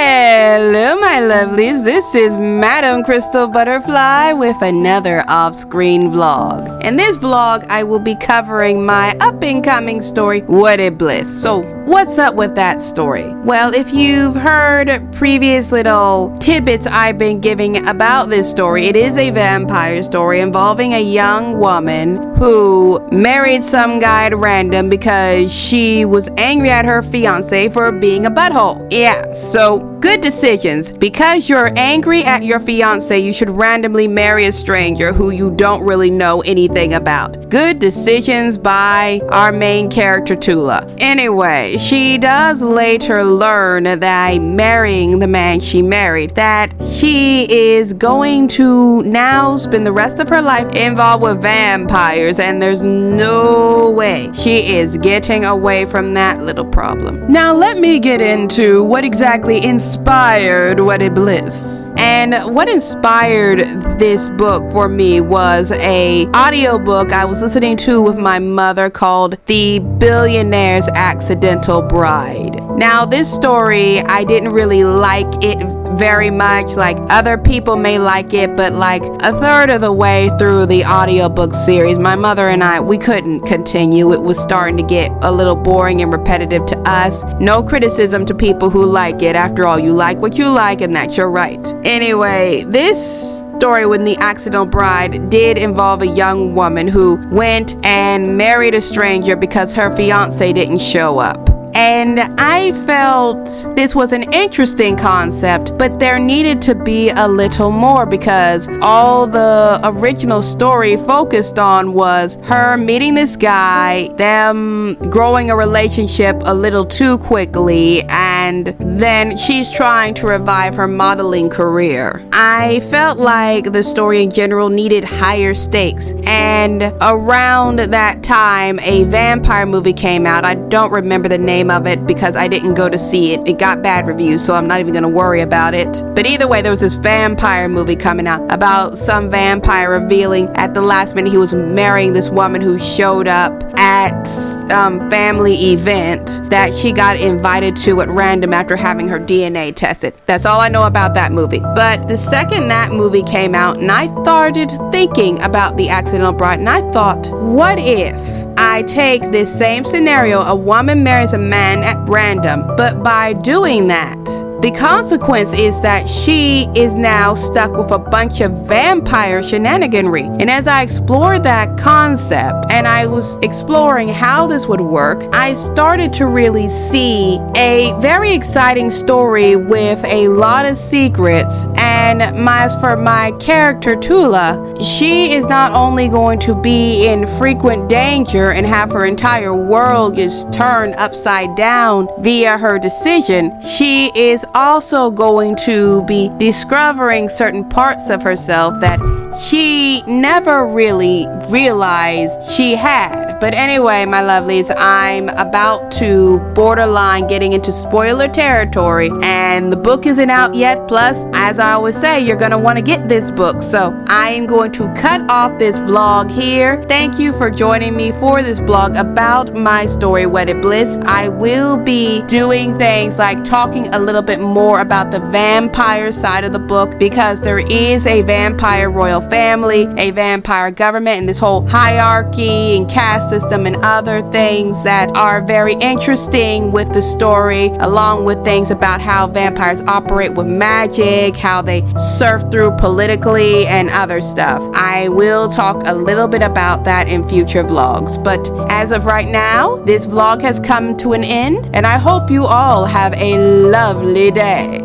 Hello, my lovelies. This is Madam Crystal Butterfly with another off-screen vlog. In this vlog, I will be covering my up-and-coming story, Wedded, Bliss. So, what's up with that story? Well, if you've heard previous little tidbits I've been giving about this story, it is a vampire story involving a young woman who married some guy at random because she was angry at her fiance for being a butthole. Yeah, so good decisions. Because you're angry at your fiance, you should randomly marry a stranger who you don't really know anything about. Good decisions by our main character, Tula. Anyway, she does later learn that by marrying the man she married, that she is going to now spend the rest of her life involved with vampires, and there's no way she is getting away from that little problem. Now let me get into what exactly inspired Wedded Bliss. And what inspired this book for me was a audiobook I was listening to with my mother called The Billionaire's Accidental Bride. Now this story, I didn't really like it very much. Like, other people may like it, but like a third of the way through the audiobook series, my mother and I, we couldn't continue. It was starting to get a little boring and repetitive to us. No criticism to people who like it. After all, you like what you like, and that's your right. Anyway, this story with The Accidental Bride did involve a young woman who went and married a stranger because her fiance didn't show up. And I felt this was an interesting concept, but there needed to be a little more, because all the original story focused on was her meeting this guy, them growing a relationship a little too quickly, and then she's trying to revive her modeling career. I felt like the story in general needed higher stakes, and around that time a vampire movie came out. I don't remember the name of it because I didn't go to see it. It got bad reviews, so I'm not even gonna worry about it. But either way, there was this vampire movie coming out about some vampire revealing at the last minute he was marrying this woman who showed up at family event that she got invited to at random after having her DNA tested. That's all I know about that movie. But the second that movie came out, and I started thinking about The Accidental Bride, and I thought, what if I take this same scenario, a woman marries a man at random, but by doing that, the consequence is that she is now stuck with a bunch of vampire shenaniganry. And as I explored that concept and I was exploring how this would work, I started to really see a very exciting story with a lot of secrets. And as for my character Tula, she is not only going to be in frequent danger and have her entire world just turned upside down via her decision, she is also going to be discovering certain parts of herself that she never really realized she had. But anyway, my lovelies, I'm about to borderline getting into spoiler territory, and the book isn't out yet. Plus, as I always say, you're gonna want to get this book. So I am going to cut off this vlog here. Thank you for joining me for this vlog about my story, Wedded Bliss. I will be doing things like talking a little bit more about the vampire side of the book, because there is a vampire royal family, a vampire government, and this whole hierarchy and caste system and other things that are very interesting with the story, along with things about how vampires operate with magic, how they surf through politically, and other stuff. I will talk a little bit about that in future vlogs, but as of right now, this vlog has come to an end, and I hope you all have a lovely day.